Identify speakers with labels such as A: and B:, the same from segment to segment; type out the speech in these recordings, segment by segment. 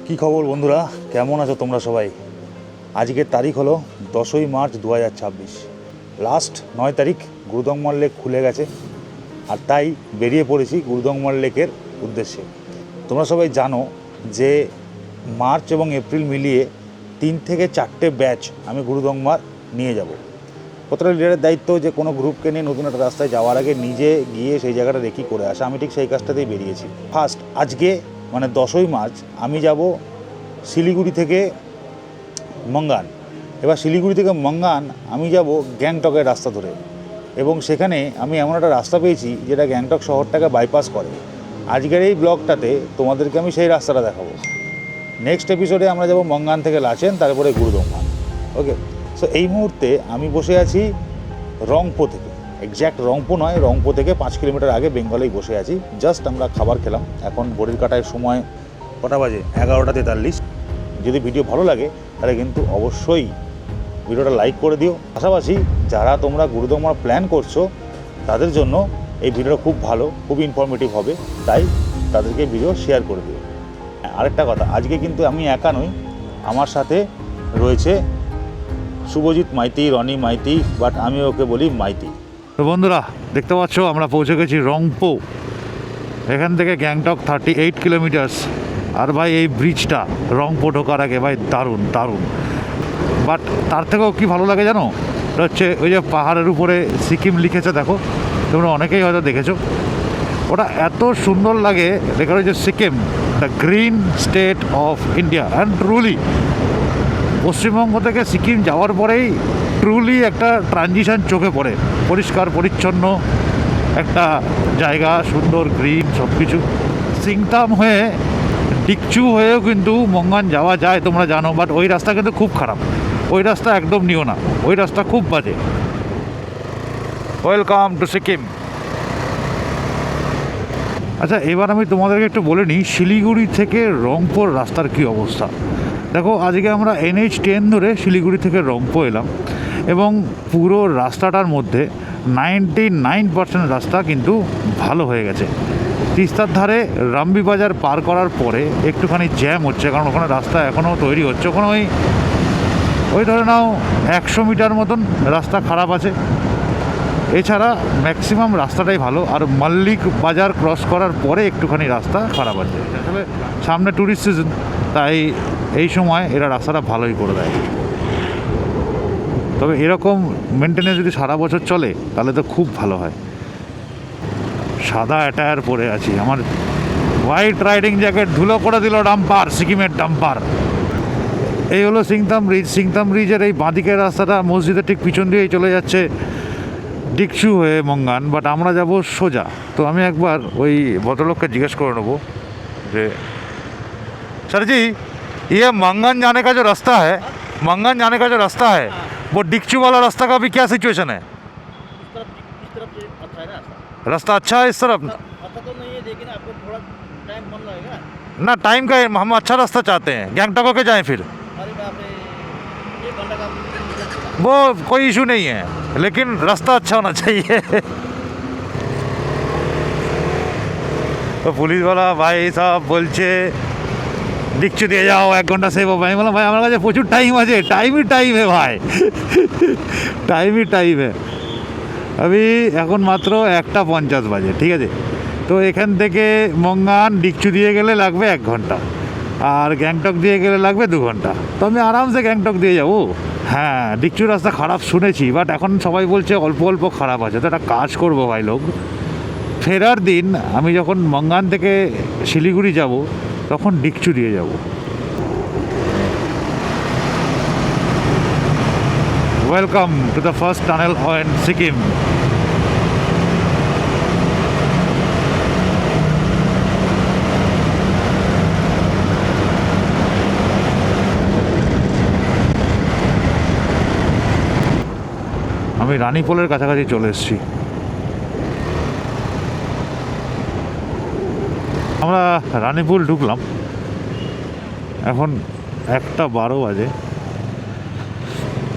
A: কি খবর বন্ধুরা, কেমন আছো তোমরা সবাই? আজকের তারিখ হলো 10ই মার্চ 2026। লাস্ট 9 তারিখ গুরুদংমার লেক খুলে গেছে, আর তাই বেরিয়ে পড়েছি গুরুদংমার লেকের উদ্দেশ্যে। তোমরা সবাই জানো যে মার্চ এবং এপ্রিল মিলিয়ে 3 থেকে 4টে ব্যাচ আমি গুরুদংমার নিয়ে যাব। প্রত্যেকটা লিডারের দায়িত্ব যে কোনো গ্রুপকে নিয়ে নতুন একটা রাস্তায় যাওয়ার আগে নিজে গিয়ে সেই জায়গাটা রেকি করে আসা। আমি ঠিক সেই কাজটাতেই বেরিয়েছি। ফার্স্ট আজকে মানে 10ই মার্চ আমি যাব শিলিগুড়ি থেকে মঙ্গান। এবার শিলিগুড়ি থেকে মঙ্গান আমি যাব গ্যাংটকের রাস্তা ধরে, এবং সেখানে আমি এমন একটা রাস্তা পেয়েছি যেটা গ্যাংটক শহরটাকে বাইপাস করে। আজকের এই ব্লগটাতে তোমাদেরকে আমি সেই রাস্তাটা দেখাবো। নেক্সট এপিসোডে আমরা যাব মঙ্গান থেকে লাচেন, তারপরে গুরুদংমা। ওকে, সো এই মুহূর্তে আমি বসে আছি রংপো থেকে, এক্স্যাক্ট রংপো নয়, রংপো থেকে 5 কিলোমিটার আগে বেঙ্গলেই বসে আছি। জাস্ট আমরা খাবার খেলাম। এখন ঘড়ির কাটায় সময় কটা বাজে? 11টা 43। যদি ভিডিও ভালো লাগে তাহলে কিন্তু অবশ্যই ভিডিওটা লাইক করে দিও। পাশাপাশি যারা তোমরা গুরুদংমার প্ল্যান করছো তাদের জন্য এই ভিডিওটা খুব ভালো, খুব ইনফরমেটিভ হবে, তাই তাদেরকে ভিডিও শেয়ার করে দিও। আরেকটা কথা, আজকে কিন্তু আমি একা নই, আমার সাথে রয়েছে শুভজিৎ মাইতি, রনি মাইতি, বাট আমি ওকে বলি মাইতি। তো বন্ধুরা দেখতে পাচ্ছ আমরা পৌঁছে গেছি রংপো। এখান থেকে গ্যাংটক 38 কিলোমিটার্স। আর ভাই এই ব্রিজটা রংপো ঢোকার আগে ভাই দারুণ দারুণ। বাট তার থেকেও কি ভালো লাগে জানো, এটা হচ্ছে ওই যে পাহাড়ের উপরে সিকিম লিখেছে, দেখো তোমরা অনেকেই হয়তো দেখেছো। ওটা এত সুন্দর লাগে, লেখা রয়েছে Sikkim, the green state of India. And truly Paschimbanga থেকে সিকিম যাওয়ার পরেই ট্রুলি একটা ট্রানজিশন চোখে পড়ে। পরিষ্কার পরিচ্ছন্ন একটা জায়গা, সুন্দর গ্রিন সব কিছু। সিংতাম হয়ে ডিকচু হয়েও কিন্তু মঙ্গান যাওয়া যায়, তোমরা জানো। বাট ওই রাস্তা কিন্তু খুব খারাপ, ওই রাস্তা একদম নিও না, ওই রাস্তা খুব বাজে। Welcome to Sikkim. আচ্ছা, এবার আমি তোমাদেরকে একটু বলে নিই শিলিগুড়ি থেকে রংপোর রাস্তার কী অবস্থা। দেখো আজকে আমরা NH10 ধরে শিলিগুড়ি থেকে রংপো এলাম, এবং পুরো রাস্তাটার মধ্যে 99% রাস্তা কিন্তু ভালো হয়ে গেছে। তিস্তার ধারে রামবি বাজার পার করার পরে একটুখানি জ্যাম হচ্ছে, কারণ ওখানে রাস্তা এখনও তৈরি হচ্ছে। ওখানে ওই ধরে নাও 100 মিটার মতন রাস্তা খারাপ আছে, এছাড়া ম্যাক্সিমাম রাস্তাটাই ভালো। আর মল্লিক বাজার ক্রস করার পরে একটুখানি রাস্তা খারাপ আছে। আসলে সামনে ট্যুরিস্ট সিজন, তাই এই সময় এরা রাস্তাটা ভালোই করে দেয়। তবে এরকম মেনটেনেন্স যদি সারা বছর চলে তাহলে তো খুব ভালো হয়। সাদা অ্যাটায়ার পরে আছি, আমার হোয়াইট রাইডিং জ্যাকেট ধুলো করে দিল ডাম্পার, সিকিমের ডাম্পার। এই হলো সিংতাম ব্রিজ। সিংতাম ব্রিজের এই বাঁদিকের রাস্তাটা মসজিদের ঠিক পিছন দিয়েই চলে যাচ্ছে ডিকচু হয়ে মঙ্গান, বাট আমরা যাব সোজা। তো আমি একবার ওই ভদ্রলোককে জিজ্ঞেস করে নেবো যে सर जी ये मंगन जाने का जो रास्ता है, मंगन जाने का जो रास्ता है, वो डिकचू वाला रास्ता का भी क्या सिचुएशन है?
B: इस तरफ से अच्छा है ना
A: रास्ता अच्छा है इस तरफ?
B: अच्छा तो नहीं है, लेकिन आपको थोड़ा टाइम कम लगेगा
A: ना टाइम का, हम अच्छा रास्ता चाहते हैं, गैंगटॉक होके जाएं फिर।
B: अरे बाप रे, 1 घंटा का
A: वो कोई इशू नहीं है, लेकिन रास्ता अच्छा होना चाहिए। तो पुलिस वाला भाई साहब बोलছে ডিকচু দিয়ে যাও, 1 ঘন্টা সেভ হবে। আমি বললাম ভাই আমার কাছে প্রচুর টাইম আছে, টাইমই টাইম হে ভাই, টাইমই টাইম হে। আমি এখন মাত্র 1:50 বাজে, ঠিক আছে। তো এখান থেকে মঙ্গান ডিকচু দিয়ে গেলে লাগবে 1 ঘন্টা, আর গ্যাংটক দিয়ে গেলে লাগবে 2 ঘন্টা। তো আমি আরামসে গ্যাংটক দিয়ে যাবো। হ্যাঁ, ডিকচুর রাস্তা খারাপ শুনেছি, বাট এখন সবাই বলছে অল্প অল্প খারাপ আছে। তো একটা কাজ করবো ভাই লোক, ফেরার দিন আমি যখন মঙ্গান থেকে শিলিগুড়ি যাব তখন ডিকচু দিয়ে যাব। Welcome to the first tunnel in Sikkim. আমি রানীপোলের কাছাকাছি চলে এসেছি। আমরা রানীপুল ঢুকলাম, এখন 1:12 বাজে।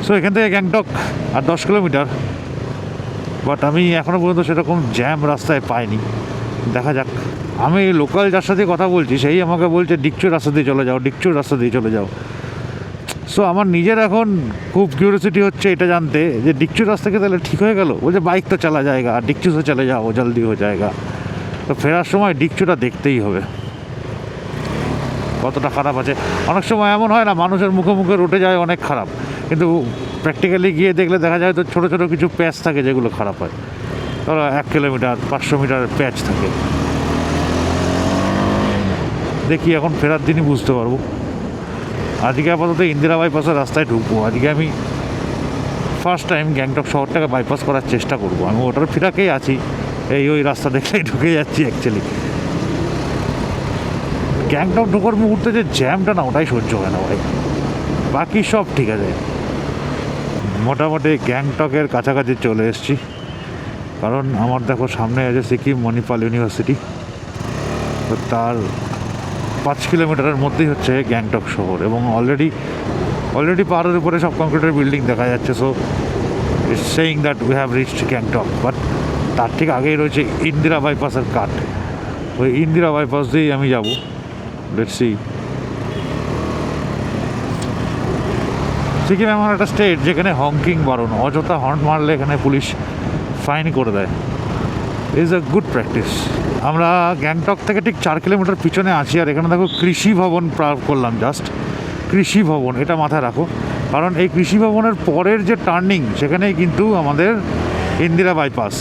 A: সো এখান থেকে গ্যাংটক আর 10 কিলোমিটার, বাট আমি এখনও পর্যন্ত সেরকম জ্যাম রাস্তায় পাইনি। দেখা যাক আমি লোকাল যার সাথে কথা বলছি সেই আমাকে বলছে ডিকচুর রাস্তা দিয়ে চলে যাও, ডিকচুর রাস্তা দিয়ে চলে যাও। সো আমার নিজের এখন খুব কিউরিয়াসিটি হচ্ছে এটা জানতে যে ডিকচুর রাস্তা থেকে তাহলে ঠিক হয়ে গেল। বলছে বাইক তো চালা জায়গা, ডিকচু से চলে যাও, জলদি হয়ে জায়গা। তো ফেরার সময় ডিকচুটা দেখতেই হবে কতটা খারাপ আছে। অনেক সময় এমন হয় না, মানুষের মুখে মুখে রটে যায় অনেক খারাপ, কিন্তু প্র্যাকটিক্যালি গিয়ে দেখলে দেখা যায় তো ছোটো ছোটো কিছু প্যাচ থাকে যেগুলো খারাপ হয়। ধরো 1 কিলোমিটার 500 মিটার প্যাচ থাকে। দেখি এখন ফেরার দিনই বুঝতে পারবো। আজকে আপাতত ইন্দিরা বাইপাসের রাস্তায় ঢুকবো। আজকে আমি ফার্স্ট টাইম গ্যাংটক শহরটাকে বাইপাস করার চেষ্টা করবো। আমি ওটার ফিরাকেই আছি, ওই রাস্তা দেখলেই ঢুকে যাচ্ছি অ্যাকচুয়ালি। গ্যাংটক ঢোকার মুহূর্তে যে জ্যামটা না, ওটাই সহ্য হয় না ভাই, বাকি সব ঠিক আছে। মোটামুটি গ্যাংটকের কাছাকাছি চলে এসেছি, কারণ আমার দেখো সামনে আছে সিকিম মণিপাল ইউনিভার্সিটি। তো তার 5 কিলোমিটারের মধ্যেই হচ্ছে গ্যাংটক শহর, এবং অলরেডি পাহাড়ের উপরে সব কংক্রিটের বিল্ডিং দেখা যাচ্ছে। So it's saying that we have reached Gangtok. But তার ঠিক আগেই রয়েছে ইন্দিরা বাইপাসের কাট। ওই ইন্দিরা বাইপাস দিয়েই আমি যাব। Let's see. সিকিম এমন একটা স্টেট যেখানে হংকিং বারণ, অযথা হর্ন মারলে এখানে পুলিশ ফাইন করে দেয়। Is a good practice. আমরা গ্যাংটক থেকে ঠিক 4 কিলোমিটার পিছনে আছি, আর এখানে দেখো কৃষি ভবন পার করলাম। জাস্ট কৃষি ভবন, এটা মাথায় রাখো, কারণ এই কৃষি ভবনের পরের যে টার্নিং সেখানেই কিন্তু আমাদের ইন্দিরা বাইপাস।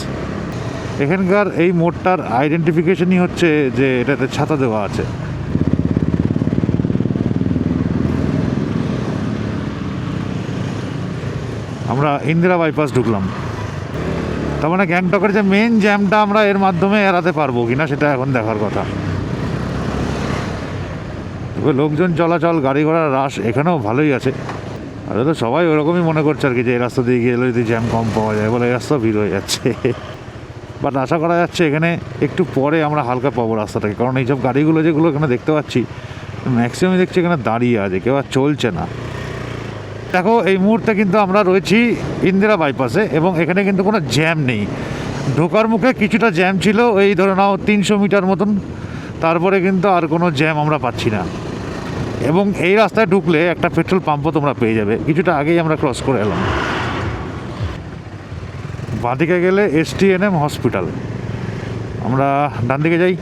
A: এখানকার এই মোড়টার আইডেন্টিফিকেশনই হচ্ছে যে এটাতে ছাতা দেওয়া আছে। আমরা ইন্দিরা বাইপাস ঢুকলাম, তার মানে গ্যাংটকের যে মেন জ্যামটা আমরা এর মাধ্যমে এড়াতে পারবো কিনা সেটা এখন দেখার কথা। তবে লোকজন চলাচল, গাড়ি ঘোড়ার রাশ এখানেও ভালোই আছে। আর তো সবাই ওরকমই মনে করছে আর কি, যে এই রাস্তা দিয়ে গেলে যদি জ্যাম কম পাওয়া যায়, বলে এই রাস্তা ভিড় হয়ে যাচ্ছে। বাট আশা করা যাচ্ছে এখানে একটু পরে আমরা হালকা পাবো রাস্তাটাকে, কারণ এইসব গাড়িগুলো যেগুলো এখানে দেখতে পাচ্ছি ম্যাক্সিমাম দেখছি এখানে দাঁড়িয়ে আছে, কেউ আর চলছে না। দেখো এই মুহূর্তে কিন্তু আমরা রয়েছি ইন্দিরা বাইপাসে, এবং এখানে কিন্তু কোনো জ্যাম নেই। ঢোকার মুখে কিছুটা জ্যাম ছিল, এই ধরে নাও 300 মিটার মতন, তারপরে কিন্তু আর কোনো জ্যাম আমরা পাচ্ছি না। এবং এই রাস্তায় ঢুকলে একটা পেট্রোল পাম্পও তোমরা পেয়ে যাবে। কিছুটা আগেই আমরা ক্রস করে এলাম। বাঁদিকে গেলে STNM হসপিটাল, আমরা ডান দিকে যাই।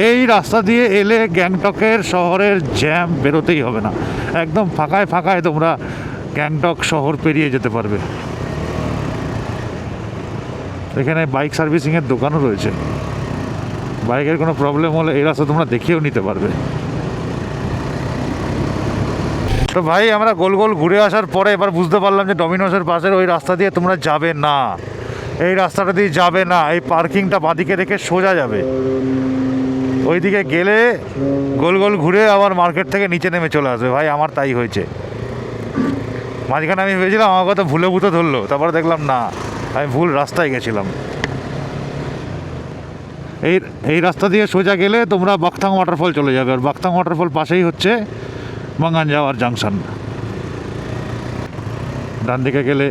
A: এই রাস্তা দিয়ে এলে গ্যাংটকের শহরের জ্যাম বেরোতেই হবে না, একদম ফাঁকায় ফাঁকায় তোমরা গ্যাংটক শহর পেরিয়ে যেতে পারবে। এখানে বাইক সার্ভিসিংয়ের দোকানও রয়েছে, বাইকের কোনো প্রবলেম হলে এই রাস্তা তোমরা দেখিয়েও নিতে পারবে। তো ভাই আমরা গোল গোল ঘুরে আসার পরে এবার বুঝতে পারলাম যে ডমিনোসের পাশের ওই রাস্তা দিয়ে তোমরা যাবে না, এই রাস্তাটা দিয়ে যাবে না। এই পার্কিংটা বাঁদিকে রেখে সোজা যাবে, ওইদিকে গেলে গোল গোল ঘুরে আবার মার্কেট থেকে নিচে নেমে চলে আসবে। ভাই আমার তাই হয়েছে, মাঝখানে আমি ভেবেছিলাম আমার কথা ভুলে ভূতে ধরলো, তারপরে দেখলাম না, আমি ভুল রাস্তায় গেছিলাম। এই রাস্তা দিয়ে সোজা গেলে তোমরা বাকথাং ওয়াটারফল চলে যাবে, আর বাকথাং ওয়াটারফল পাশেই হচ্ছে বাঙ্গান যাওয়ার জাংশন। ডান দিকে গেলে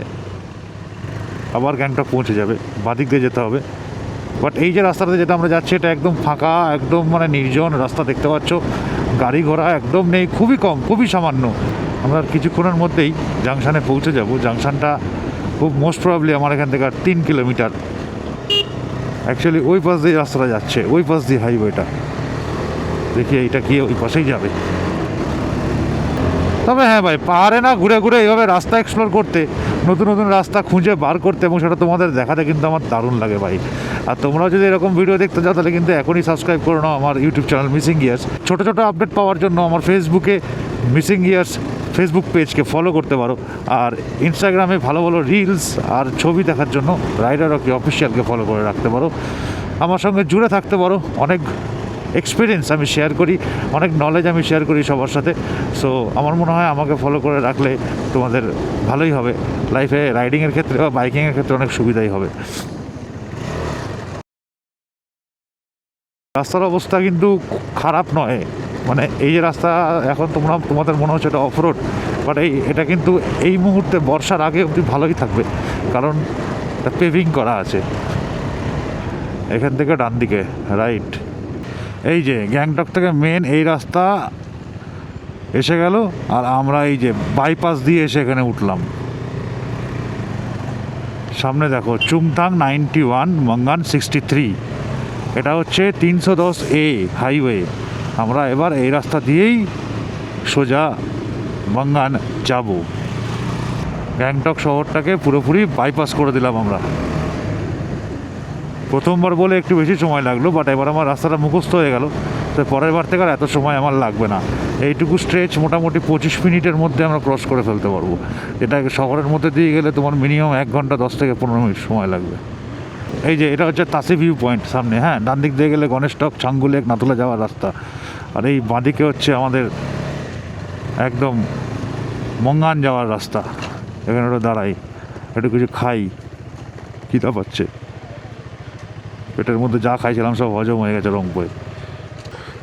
A: আবার গ্যাংটক পৌঁছে যাবে, বাঁদিক দিয়ে যেতে হবে। বাট এই যে রাস্তাতে যেটা আমরা যাচ্ছি এটা একদম ফাঁকা, একদম মানে নির্জন রাস্তা, দেখতে পাচ্ছ গাড়ি ঘোড়া একদম নেই, খুবই কম, খুবই সামান্য। আমরা কিছুক্ষণের মধ্যেই জাংশনে পৌঁছে যাব। জাংশনটা খুব মোস্ট প্রবাবলি আমার এখান থেকে 3 কিলোমিটার। অ্যাকচুয়ালি ওই পাশ দিয়ে রাস্তাটা যাচ্ছে, ওই পাশ দিয়ে হাইওয়েটা, দেখি এইটা কি ওই পাশেই যাবে। তবে হ্যাঁ ভাই, পাহাড়ে না ঘুরে ঘুরে এইভাবে রাস্তা এক্সপ্লোর করতে, নতুন নতুন রাস্তা খুঁজে বার করতে এবং সেটা তোমাদের দেখাতে কিন্তু আমার দারুণ লাগে ভাই। আর তোমরাও যদি এরকম ভিডিও দেখতে চাও তাহলে কিন্তু এখনই সাবস্ক্রাইব করে নাও আমার ইউটিউব চ্যানেল মিসিং গিয়ার্স। ছোটো ছোটো আপডেট পাওয়ার জন্য আমার ফেসবুকে মিসিং গিয়ার্স ফেসবুক পেজকে ফলো করতে পারো, আর ইনস্টাগ্রামে ভালো ভালো রিলস আর ছবি দেখার জন্য রাইডার রকি অফিসিয়ালকে ফলো করে রাখতে পারো। আমার সঙ্গে জুড়ে থাকতে পারো, অনেক এক্সপিরিয়েন্স আমি শেয়ার করি, অনেক নলেজ আমি শেয়ার করি সবার সাথে। সো আমার মনে হয় আমাকে ফলো করে রাখলে তোমাদের ভালোই হবে, লাইফে রাইডিংয়ের ক্ষেত্রে বা বাইকিংয়ের ক্ষেত্রে অনেক সুবিধাই হবে। রাস্তার অবস্থা কিন্তু খারাপ নয়, মানে এই যে রাস্তা এখন তোমাদের মনে হচ্ছে এটা অফরোড, বাট এটা কিন্তু এই মুহূর্তে বর্ষার আগে অবধি ভালোই থাকবে। কারণ পেভিং করা আছে। এখান থেকে ডান দিকে রাইট, এই যে গ্যাংটক থেকে মেন এই রাস্তা এসে গেল, আর আমরা এই যে বাইপাস দিয়ে এসে এখানে উঠলাম। সামনে দেখো চুংথাং 91, মঙ্গান 63, এটা হচ্ছে 310A হাইওয়ে। আমরা এবার এই রাস্তা দিয়েই সোজা মঙ্গান যাব। গ্যাংটক শহরটাকে পুরোপুরি বাইপাস করে দিলাম আমরা। প্রথমবার বলে একটু বেশি সময় লাগলো, বাট এবার আমার রাস্তাটা মুখস্থ হয়ে গেল, তো পরের বার থেকে আর এত সময় আমার লাগবে না। এইটুকু স্ট্রেচ মোটামুটি 25 মিনিটের মধ্যে আমরা ক্রস করে ফেলতে পারবো। এটা শহরের মধ্যে দিয়ে গেলে তোমার মিনিমাম 1 ঘন্টা 10 থেকে 15 মিনিট সময় লাগবে। এই যে এটা হচ্ছে তাসি ভিউ পয়েন্ট সামনে, হ্যাঁ, ডান দিক দিয়ে গেলে গণেশটক, ছাঙ্গুলেক, নাথুলা যাওয়ার রাস্তা, আর এই বাঁদিকে হচ্ছে আমাদের একদম মঙ্গান যাওয়ার রাস্তা। এখানে ওটা দাঁড়াই, একটু কিছু খাই, খিদা পাচ্ছে, পেটের মধ্যে যা খাইছিলাম সব হজম হয়ে গেছে রংপুরে।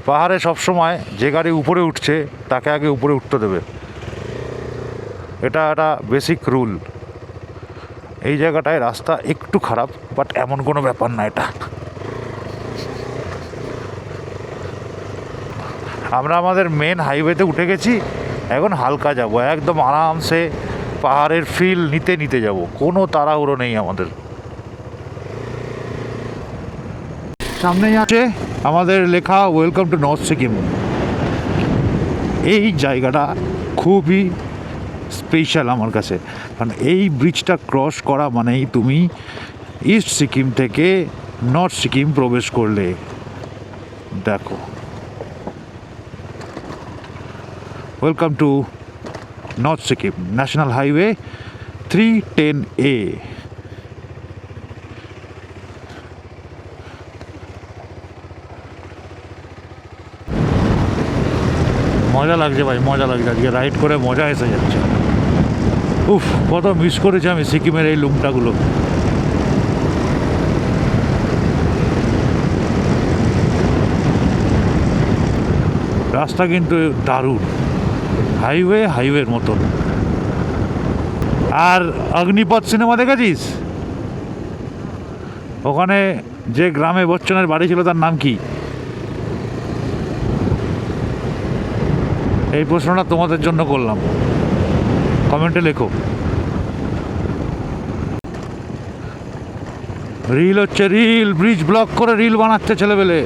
A: পাহাড়ে সবসময় যে গাড়ি উপরে উঠছে তাকে আগে উপরে উঠতে দেবে, এটা একটা বেসিক রুল। এই জায়গাটায় রাস্তা একটু খারাপ, বাট এমন কোনো ব্যাপার না এটা। আমরা আমাদের মেন হাইওয়েতে উঠে গেছি, এখন হালকা যাব, একদম আরামসে পাহাড়ের ফিল নিতে নিতে যাব, কোনো তাড়াহুড়ো নেই আমাদের। সামনেই আছে আমাদের লেখা ওয়েলকাম টু নর্থ সিকিম। এই জায়গাটা খুবই স্পেশাল আমার কাছে, কারণ এই ব্রিজটা ক্রস করা মানেই তুমি ইস্ট সিকিম থেকে নর্থ সিকিম প্রবেশ করলে। দেখো, welcome to north Sikkim, national highway 310A। মজা লাগছে ভাই, মজা লাগছে, আজকে রাইড করে মজা এসে যাচ্ছে। উফ, কত মিস করেছি আমি সিকিমের এই লুমটাগুলো। রাস্তা কিন্তু দারুণ, হাইওয়ের মতন। আর অগ্নিপথ সিনেমা দেখেছিস? ওখানে যে গ্রামে বচ্চনের বাড়ি ছিল তার নাম কি? এই প্রশ্নটা তোমাদের জন্য করলাম, কমেন্টে লেখো। রিল হচ্ছে রিল, ব্রিজ ব্লক করে রিল বানাচ্ছে ছেলেবেলে।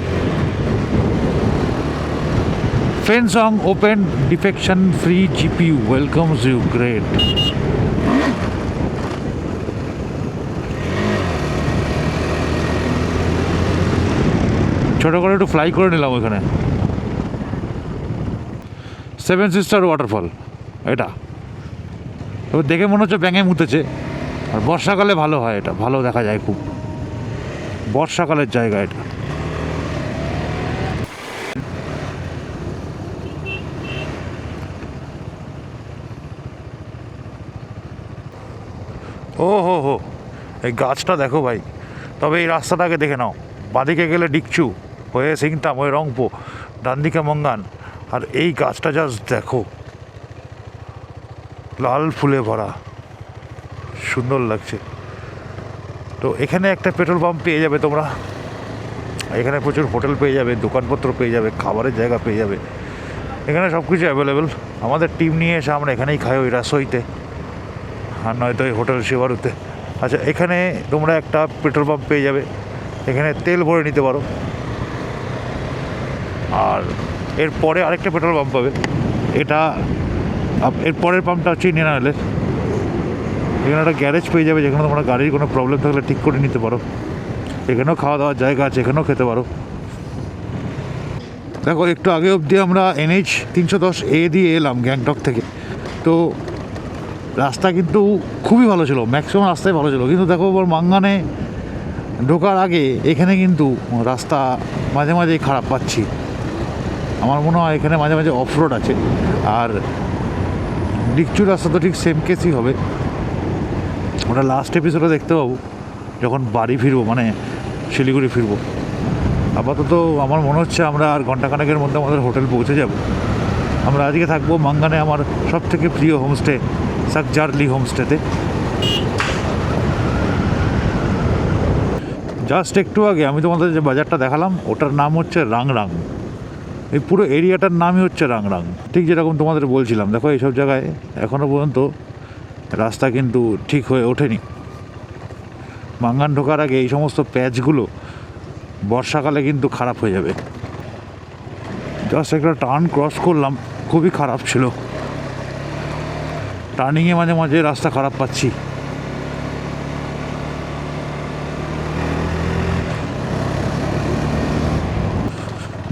A: ফেনসং open defection free GPU welcomes you, great. ছোটো করে একটু ফ্লাই করে নিলাম ওইখানে। 7 সিস্টার ওয়াটারফল এটা, তবে দেখে মনে হচ্ছে ব্যাঙে মুতেছে। আর বর্ষাকালে ভালো হয়, এটা ভালো দেখা যায় খুব, বর্ষাকালের জায়গা এটা। ও হো হো, এই গাছটা দেখো ভাই। তবে এই রাস্তাটাকে দেখে নাও, বাঁদিকে গেলে ডিকচু হয়ে সিংতাম হয়ে রংপো, ডান দিকে মঙ্গান, আর এই গাছটা জাস্ট দেখো, লাল ফুলে ভরা, সুন্দর লাগছে। তো এখানে একটা পেট্রোল পাম্প পেয়ে যাবে তোমরা, এখানে প্রচুর হোটেল পেয়ে যাবে, দোকানপত্র পেয়ে যাবে, খাবারের জায়গা পেয়ে যাবে, এখানে সব কিছু অ্যাভেলেবেল। আমাদের টিম নিয়ে এসে আমরা এখানেই খাই, ওই রাসোইতে, আর নয়তো ওই হোটেল শিবারুতে। আচ্ছা, এখানে তোমরা একটা পেট্রোল পাম্প পেয়ে যাবে, এখানে তেল ভরে নিতে পারো। আর এরপরে আরেকটা পেট্রোল পাম্প পাবে, এটা এর পরের পাম্পটা হচ্ছে ইন্ডিয়ান অয়েলের। এখানে একটা গ্যারেজ পেয়ে যাবে, যেখানে তোমরা গাড়ির কোনো প্রবলেম থাকলে ঠিক করে নিতে পারো। এখানেও খাওয়া দাওয়ার জায়গা আছে, এখানেও খেতে পারো। দেখো, একটু আগে অবধি আমরা NH 310A দিয়ে এলাম গ্যাংটক থেকে, তো রাস্তা কিন্তু খুবই ভালো ছিল, ম্যাক্সিমাম রাস্তাই ভালো ছিল। কিন্তু দেখো, মাঙ্গানে ঢোকার আগে এখানে কিন্তু রাস্তা মাঝে মাঝেই খারাপ পাচ্ছি। আমার মনে হয় এখানে মাঝে মাঝে অফ রোড আছে। আর ডিকচুর রাস্তা তো ঠিক সেম কেসই হবে, ওটা লাস্ট এপিসোডে দেখতে পাবো যখন বাড়ি ফিরবো, মানে শিলিগুড়ি ফিরবো। আপাতত আমার মনে হচ্ছে আমরা আর ঘন্টাখানেকের মধ্যে আমাদের হোটেল পৌঁছে যাব। আমরা আজকে থাকবো মাঙ্গানে আমার সবথেকে প্রিয় হোমস্টে সাকজারলি হোমস্টেতে। জাস্ট একটু আগে আমি তোমাদের যে বাজারটা দেখালাম ওটার নাম হচ্ছে রাংরাং। এই পুরো এরিয়াটার নামই হচ্ছে রাংরাং। ঠিক যেরকম তোমাদের বলছিলাম, দেখো এইসব জায়গায় এখনও পর্যন্ত রাস্তা কিন্তু ঠিক হয়ে ওঠেনি। মাঙ্গান ঢোকার আগে এই সমস্ত প্যাচগুলো বর্ষাকালে কিন্তু খারাপ হয়ে যাবে। জাস্ট একটা টার্ন ক্রস করলাম, খুবই খারাপ ছিল। টার্নিংয়ে মাঝে মাঝে রাস্তা খারাপ পাচ্ছি।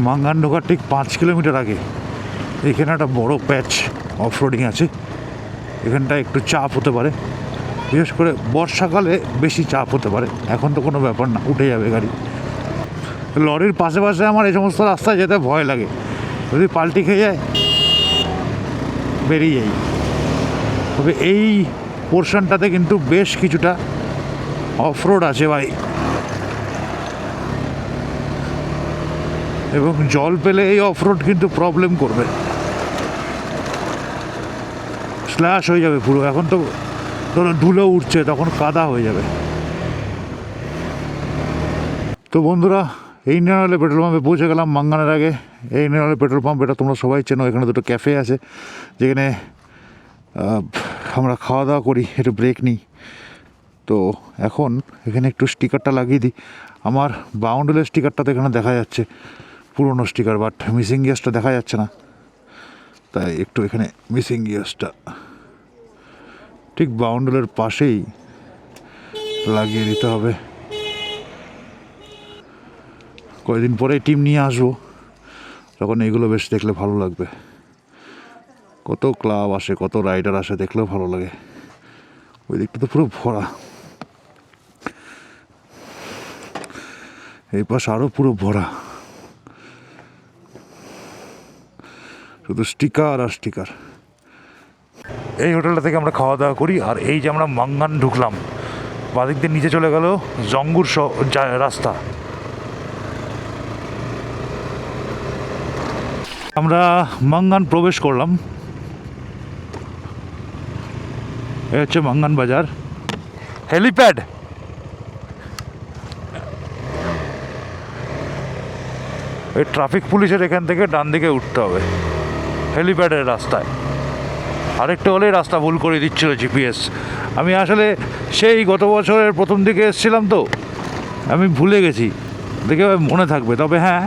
A: মাঙ্গান ঢোকার ঠিক 5 কিলোমিটার আগে এখানে একটা বড় প্যাচ অফরোডিং আছে। এখানটা একটু চাপ হতে পারে, বিশেষ করে বর্ষাকালে বেশি চাপ হতে পারে। এখন তো কোনো ব্যাপার না, উঠে যাবে গাড়ি। লরির পাশে পাশে আমার এই সমস্ত রাস্তায় যেতে ভয় লাগে, যদি পাল্টি খেয়ে যায় বেরিয়ে যাই। তবে এই পোর্শনটাতে কিন্তু বেশ কিছুটা অফরোড আছে ভাই, এবং জল পেলে এই অফরোড কিন্তু প্রবলেম করবে, স্ল্যাশ হয়ে যাবে পুরো। এখন তো ধরো ধুলো উঠছে, তখন কাদা হয়ে যাবে। তো বন্ধুরা, এই ইন্ডিয়ান অয়েলের পেট্রোল পাম্পে পৌঁছে গেলাম মাঙ্গানের আগে। এই ইন্ডিয়ান অয়েলের পেট্রোল পাম্প, এটা তোমরা সবাই চেনো। এখানে দুটো ক্যাফে আছে যেখানে আমরা খাওয়া দাওয়া করি, একটু ব্রেক নিই। তো এখন এখানে একটু স্টিকারটা লাগিয়ে দিই। আমার বাউন্ডুলের স্টিকারটা তো এখানে দেখা যাচ্ছে, পুরনো স্টিকার, বাট মিসিং গিয়ার্সটা দেখা যাচ্ছে না। তাই একটু এখানে মিসিং গিয়ার্সটা ঠিক বাউন্ডুলের পাশেই লাগিয়ে দিতে হবে। কয়েকদিন পরে টিম নিয়ে আসবো, তখন এইগুলো বেশ দেখলে ভালো লাগবে। কত ক্লাব আসে, কত রাইডার আসে, দেখলেও ভালো লাগে। ওই দিকটা তো পুরো ভরা, এই পাশে আরও পুরো ভরা, শুধু স্টিকার আর স্টিকার। এই হোটেলটা থেকে আমরা খাওয়া দাওয়া করি। আর এই যে আমরা মাঙ্গান ঢুকলাম, বাদিক দিয়ে নিচে চলে গেল জঙ্গুর রাস্তা। আমরা মাঙ্গান প্রবেশ করলাম। এই হচ্ছে মাঙ্গান বাজার, হেলিপ্যাড। এই ট্রাফিক পুলিশের এখান থেকে ডান দিকে উঠতে হবে হেলিপ্যাডের রাস্তায়। আরেকটু হলেই রাস্তা ভুল করে দিচ্ছিল জিপিএস। আমি আসলে সেই গত বছরের প্রথম দিকে এসেছিলাম, তো আমি ভুলে গেছি, দেখে মনে থাকবে। তবে হ্যাঁ,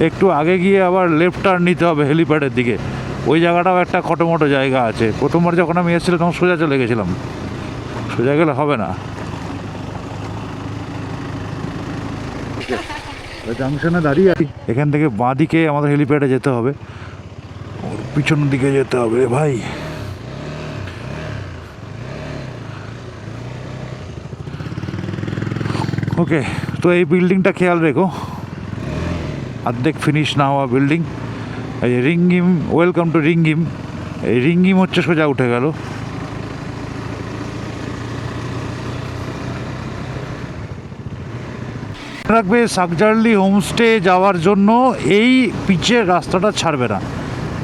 A: একটু আগে গিয়ে আবার লেফট টার্ন নিতে হবে হেলিপ্যাডের দিকে। ওই জায়গাটাও একটা খটোমটো জায়গা আছে। প্রথমবার যখন আমি এসেছিলাম তখন সোজা চলে গেছিলাম, সোজা গেলে হবে না। জাংশনে দাঁড়িয়ে আছি, এখান থেকে বাঁ দিকে আমাদের হেলিপ্যাডে যেতে হবে, ওর পিছন দিকে যেতে হবে ভাই। ওকে, তো এই বিল্ডিংটা খেয়াল রেখো, অর্ধেক ফিনিশ না হওয়া বিল্ডিং। এই রিঙ্গিম, ওয়েলকাম টু রিঙ্গিম। এই রিঙ্গিম হচ্ছে সোজা উঠে গেল। রাখবে, সাকজারলি হোমস্টে যাওয়ার জন্য এই পিচের রাস্তাটা ছাড়বে না,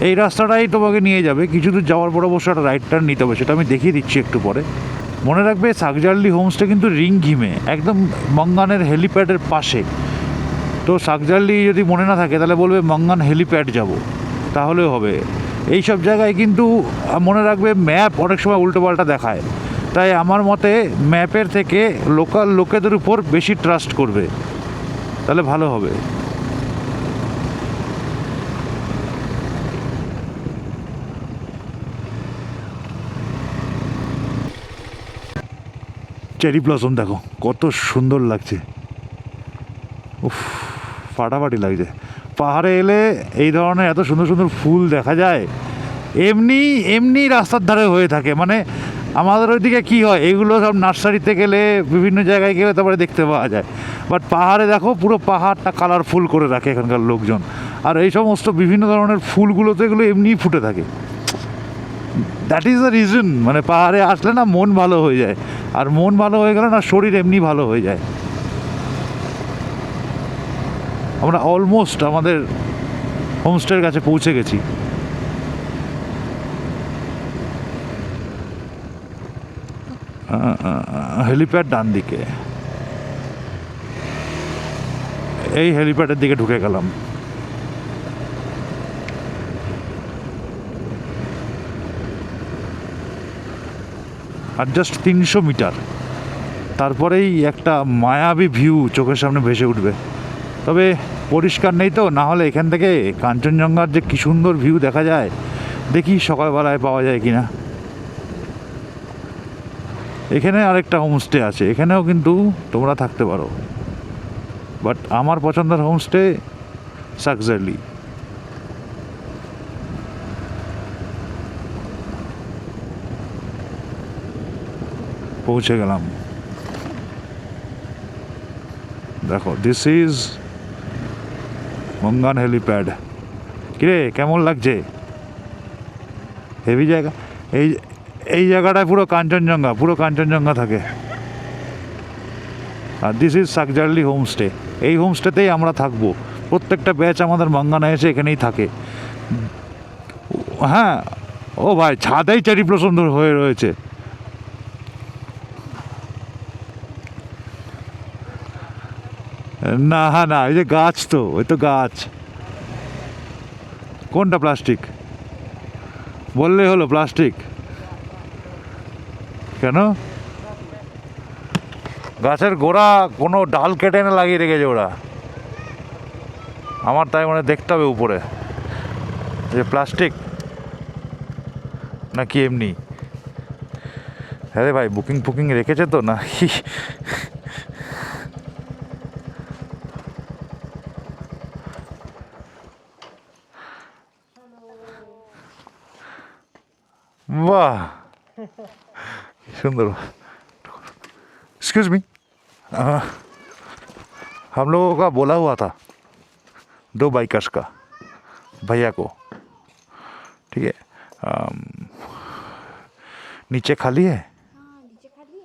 A: এই রাস্তাটাই তোমাকে নিয়ে যাবে। কিছু দূর যাওয়ার পর অবশ্য একটা রাইট টার্ন নিতে হবে, সেটা আমি দেখিয়ে দিচ্ছি একটু পরে। মনে রাখবে, সাকজারলি হোমস্টে কিন্তু রিংঘিমে, একদম মঙ্গানের হেলিপ্যাডের পাশে। তো সাকজারলি যদি মনে না থাকে তাহলে বলবে মঙ্গান হেলিপ্যাড যাব, তাহলেও হবে। এই সব জায়গায় কিন্তু মনে রাখবে, ম্যাপ অনেক সময় উল্টোপাল্টা দেখায়। তাই আমার মতে ম্যাপের থেকে লোকাল লোকেদের উপর বেশি ট্রাস্ট করবে, তাহলে ভালো হবে। চেরি ব্লসম দেখো কত সুন্দর লাগছে, উফ, ফাটাফাটি লাগছে। পাহাড়ে এলে এই ধরনের এত সুন্দর সুন্দর ফুল দেখা যায়। এমনি এমনি রাস্তার ধারে হয়ে থাকে, মানে আমাদের ওইদিকে কী হয়, এগুলো সব নার্সারিতে গেলে, বিভিন্ন জায়গায় গেলে তারপরে দেখতে পাওয়া যায়। বাট পাহাড়ে দেখো, পুরো পাহাড়টা কালারফুল করে রাখে এখানকার লোকজন। আর এই সমস্ত বিভিন্ন ধরনের ফুলগুলো তো এগুলো এমনিই ফুটে থাকে। দ্যাট ইজ দ্য রিজন, মানে পাহাড়ে আসলে না মন ভালো হয়ে যায়, আর মন ভালো হয়ে গেলে না শরীর এমনি ভালো হয়ে যায়। আমরা অলমোস্ট আমাদের হোমস্টের কাছে পৌঁছে গেছি। হেলিপ্যাড ডান দিকে। এই হেলিপ্যাডের দিকে ঢুকে গেলাম। আর জাস্ট 300 মিটার, তারপরেই একটা মায়াবী ভিউ চোখের সামনে ভেসে উঠবে। তবে পরিষ্কার নেই তো, না হলে এখান থেকে কাঞ্চনজঙ্ঘার যে কী সুন্দর ভিউ দেখা যায়, দেখি সকালবেলায় পাওয়া যায় কিনা। এখানে আরেকটা হোমস্টে আছে, এখানেও কিন্তু তোমরা থাকতে পারো, বাট আমার পছন্দের হোমস্টে সাকজারলি। পৌঁছে গেলাম। দেখো, দিস ইজ মঙ্গান হেলিপ্যাড। কিরে, কেমন লাগছে? হেভি জায়গা। এই এই জায়গাটায় পুরো কাঞ্চনজঙ্ঘা থাকে। আর দিস ইজ সাকজারলি হোমস্টে। এই হোমস্টেতেই আমরা থাকবো, প্রত্যেকটা ব্যাচ আমাদের মঙ্গানা এসে এখানেই থাকে। হ্যাঁ, ও ভাই, ছাদেই চেরি ব্লসম হয়ে রয়েছে। না না, এই যে গাছ, তো ওই তো গাছ। কোনটা প্লাস্টিক? বললেই হলো প্লাস্টিক। কেন? গাছের গোড়া কোনো ডাল কেটে এনে লাগিয়ে রেখেছে ওরা। আমার তাই মনে দেখতে হবে উপরে যে প্লাস্টিক নাকি এমনি। হ্যাঁ রে ভাই, বুকিং রেখেছে তো নাকি? वाह, सुंदर। एक्सक्यूज मी, हम लोगों का बोला हुआ था 2 बाइकर्स का, भैया को। ठीक है, নিচে খালি है?
C: নিচে খালি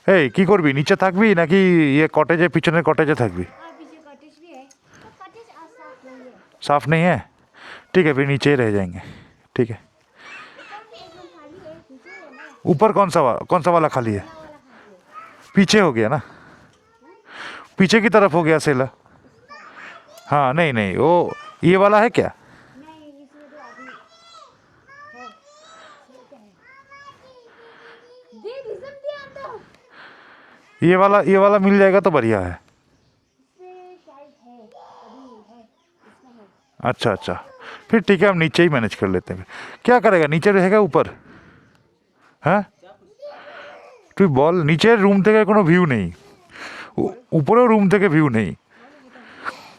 A: এই কি করবি, নিচে থাকবি নাকি ইয়ে কটেজে, পিছনের কটেজে থাকবি?
C: और पीछे कॉटेज भी है, तो कॉटेज साफ नहीं है।
A: साफ नहीं है? ठीक है, फिर नीचे ही रह जाएंगे। ठीक है,
C: ऊपर भी एक रूम खाली है, नीचे है ना,
A: ऊपर कौन सा वाला खाली है?
C: वाला खाली है।
A: पीछे हो गया ना, पीछे की तरफ हो गया सेला। हाँ, नहीं नहीं, वो ये वाला है क्या?
C: नहीं, इसमें तो अभी है, ये क्या है? दे रिजल्ट दिया तो
A: ये वाला मिल जाएगा तो बढ़िया है।
C: इसमें शायद है, अभी है, इसमें है।
A: अच्छा अच्छा, फिर ठीक है, हम नीचे ही मैनेज कर लेते हैं। क्या करेगा, नीचे रहेगा ऊपर? হ্যাঁ, তুই বল। নিচের রুম থেকে কোনো ভিউ নেই, উপরেও রুম থেকে ভিউ নেই।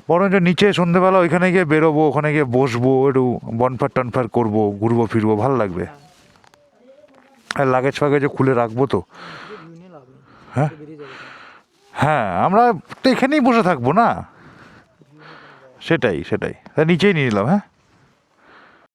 A: বরঞ্চ নিচে সন্ধেবেলা ওইখানে গিয়ে বেরোবো, ওখানে গিয়ে বসবো, একটু বনফার টনফার করবো, ঘুরবো ফিরবো, ভালো লাগবে। আর লাগেজ ফাগেজও খুলে রাখবো তো। হ্যাঁ হ্যাঁ, আমরা তো এখানেই বসে থাকবো না, সেটাই তা নিচেই নিয়ে নিলাম। হ্যাঁ।